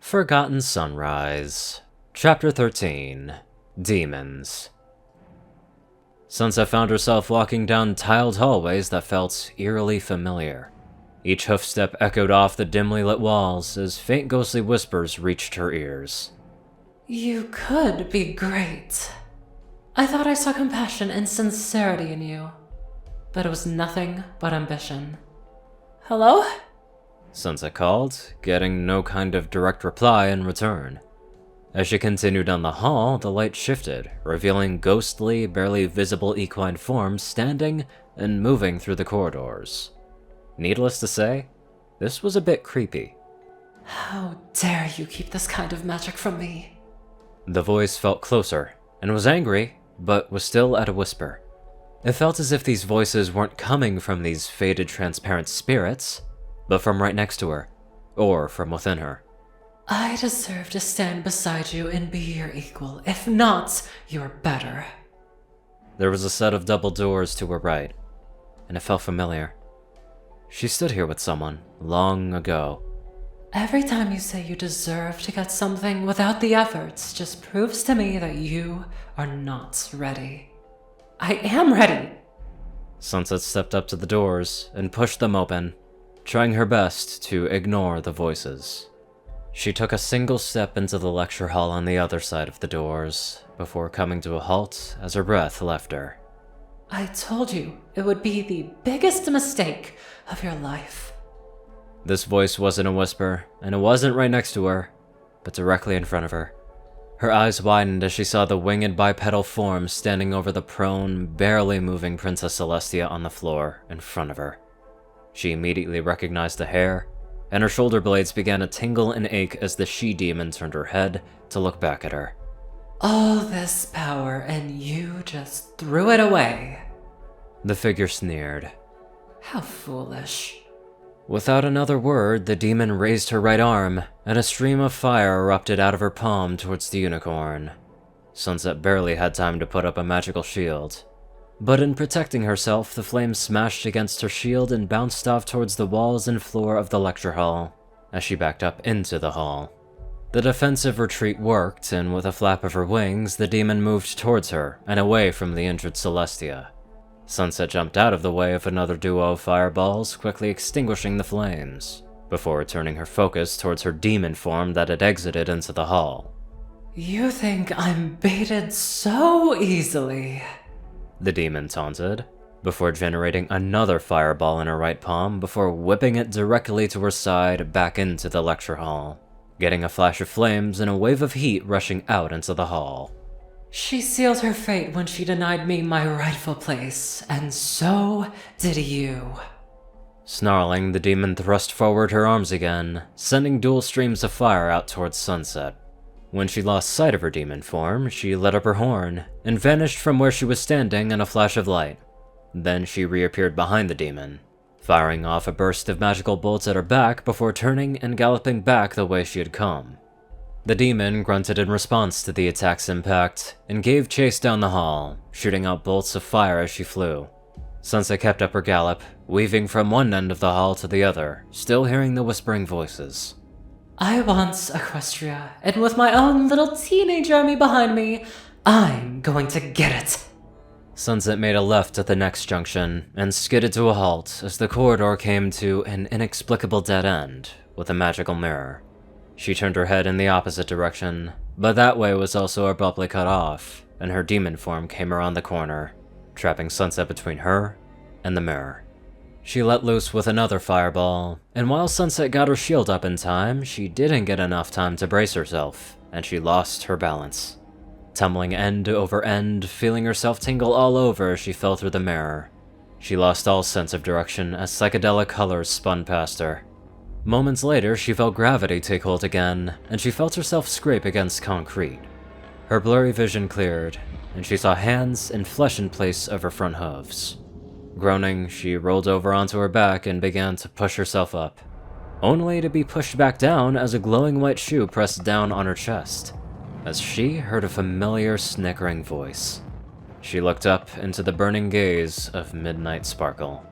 Forgotten Sunrise. Chapter 13. Demons. Sunset found herself walking down tiled hallways that felt eerily familiar. Each hoofstep echoed off the dimly lit walls as faint ghostly whispers reached her ears. You could be great. I thought I saw compassion and sincerity in you, but it was nothing but ambition. Hello? Sunset called, getting no kind of direct reply in return. As she continued down the hall, the light shifted, revealing ghostly, barely visible equine forms standing and moving through the corridors. Needless to say, this was a bit creepy. How dare you keep this kind of magic from me? The voice felt closer, and was angry, but was still at a whisper. It felt as if these voices weren't coming from these faded transparent spirits, but from right next to her, or from within her. I deserve to stand beside you and be your equal. If not, you're better. There was a set of double doors to her right, and it felt familiar. She stood here with someone, long ago. Every time you say you deserve to get something without the efforts just proves to me that you are not ready. I am ready! Sunset stepped up to the doors and pushed them open, trying her best to ignore the voices. She took a single step into the lecture hall on the other side of the doors, before coming to a halt as her breath left her. I told you it would be the biggest mistake of your life. This voice wasn't a whisper, and it wasn't right next to her, but directly in front of her. Her eyes widened as she saw the winged bipedal form standing over the prone, barely moving Princess Celestia on the floor in front of her. She immediately recognized the hair, and her shoulder blades began to tingle and ache as the she-demon turned her head to look back at her. All this power and you just threw it away. The figure sneered. How foolish. Without another word, the demon raised her right arm, and a stream of fire erupted out of her palm towards the unicorn. Sunset barely had time to put up a magical shield. But in protecting herself, the flame smashed against her shield and bounced off towards the walls and floor of the lecture hall, as she backed up into the hall. The defensive retreat worked, and with a flap of her wings, the demon moved towards her and away from the injured Celestia. Sunset jumped out of the way of another duo of fireballs, quickly extinguishing the flames, before turning her focus towards her demon form that had exited into the hall. You think I'm baited so easily? The demon taunted, before generating another fireball in her right palm before whipping it directly to her side back into the lecture hall, getting a flash of flames and a wave of heat rushing out into the hall. She sealed her fate when she denied me my rightful place, and so did you. Snarling, the demon thrust forward her arms again, sending dual streams of fire out towards Sunset. When she lost sight of her demon form, she let up her horn, and vanished from where she was standing in a flash of light. Then she reappeared behind the demon, firing off a burst of magical bolts at her back before turning and galloping back the way she had come. The demon grunted in response to the attack's impact, and gave chase down the hall, shooting out bolts of fire as she flew. Sunset kept up her gallop, weaving from one end of the hall to the other, still hearing the whispering voices. I want Equestria, and with my own little teenage army behind me, I'm going to get it. Sunset made a left at the next junction, and skidded to a halt as the corridor came to an inexplicable dead end, with a magical mirror. She turned her head in the opposite direction, but that way was also abruptly cut off, and her demon form came around the corner, trapping Sunset between her and the mirror. She let loose with another fireball, and while Sunset got her shield up in time, she didn't get enough time to brace herself, and she lost her balance. Tumbling end over end, feeling herself tingle all over as she fell through the mirror. She lost all sense of direction as psychedelic colors spun past her. Moments later, she felt gravity take hold again, and she felt herself scrape against concrete. Her blurry vision cleared, and she saw hands and flesh in place of her front hooves. Groaning, she rolled over onto her back and began to push herself up, only to be pushed back down as a glowing white shoe pressed down on her chest, as she heard a familiar snickering voice. She looked up into the burning gaze of Midnight Sparkle.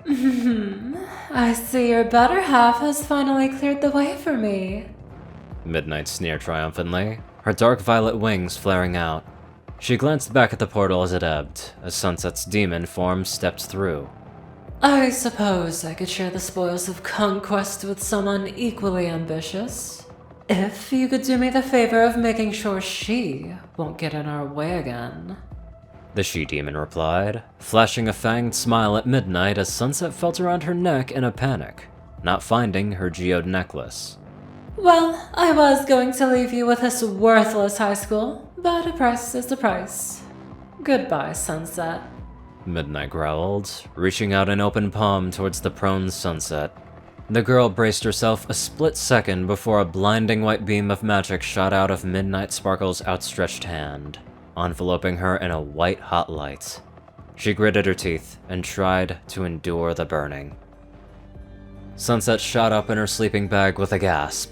I see your better half has finally cleared the way for me. Midnight sneered triumphantly, her dark violet wings flaring out. She glanced back at the portal as it ebbed, as Sunset's demon form stepped through. I suppose I could share the spoils of conquest with someone equally ambitious. If you could do me the favor of making sure she won't get in our way again. The she-demon replied, flashing a fanged smile at Midnight as Sunset felt around her neck in a panic, not finding her geode necklace. Well, I was going to leave you with this worthless high school, but a price is a price. Goodbye, Sunset. Midnight growled, reaching out an open palm towards the prone Sunset. The girl braced herself a split second before a blinding white beam of magic shot out of Midnight Sparkle's outstretched hand, enveloping her in a white-hot light. She gritted her teeth and tried to endure the burning. Sunset shot up in her sleeping bag with a gasp.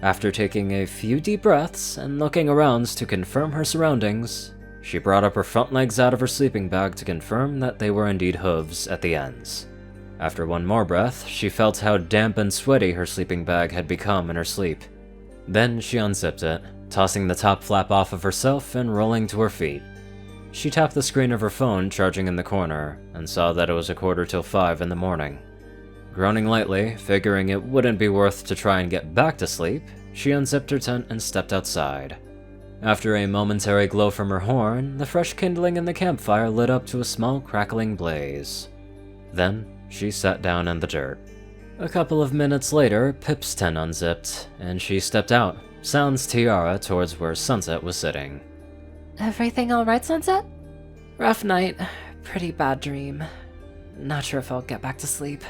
After taking a few deep breaths and looking around to confirm her surroundings, she brought up her front legs out of her sleeping bag to confirm that they were indeed hooves at the ends. After one more breath, she felt how damp and sweaty her sleeping bag had become in her sleep. Then she unzipped it, tossing the top flap off of herself and rolling to her feet. She tapped the screen of her phone charging in the corner, and saw that it was 5:15 in the morning. Groaning lightly, figuring it wouldn't be worth to try and get back to sleep, she unzipped her tent and stepped outside. After a momentary glow from her horn, the fresh kindling in the campfire lit up to a small crackling blaze. Then, she sat down in the dirt. A couple of minutes later, Pip's tent unzipped, and she stepped out, sans tiara, towards where Sunset was sitting. Everything alright, Sunset? Rough night. Pretty bad dream. Not sure if I'll get back to sleep.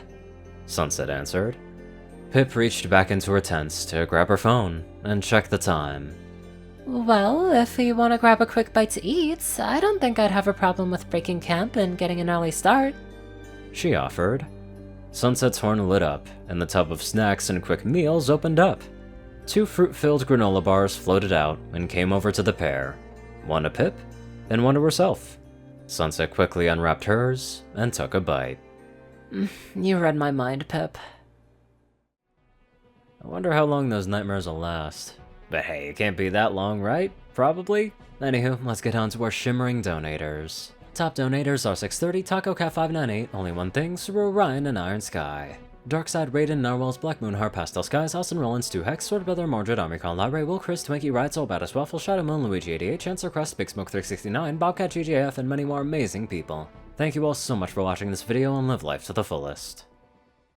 Sunset answered. Pip reached back into her tent to grab her phone and check the time. Well, if you want to grab a quick bite to eat, I don't think I'd have a problem with breaking camp and getting an early start. She offered. Sunset's horn lit up, and the tub of snacks and quick meals opened up. 2 fruit-filled granola bars floated out and came over to the pair. One to Pip, and one to herself. Sunset quickly unwrapped hers and took a bite. You read my mind, Pip. I wonder how long those nightmares will last. But hey, it can't be that long, right? Probably? Anywho, let's get on to our shimmering donators. Top donators are 630, Taco Cat 598, Only One Thing, Ceru, Orion, and IronSky. Darkside, Rayden, Narwhals, Blackmoonheart, Pastel Skies, Austin, Rolan, Stu Hex, Sword Brother, Mordred, Omicron, Lyrae, Will, Chris, Twinkie, Rides, All Baddest Waffle, Shadow Moon, Luigi 88, Chancellor Crust, Big Smoke 369, Bobcat GGF, and many more amazing people. Thank you all so much for watching this video and live life to the fullest.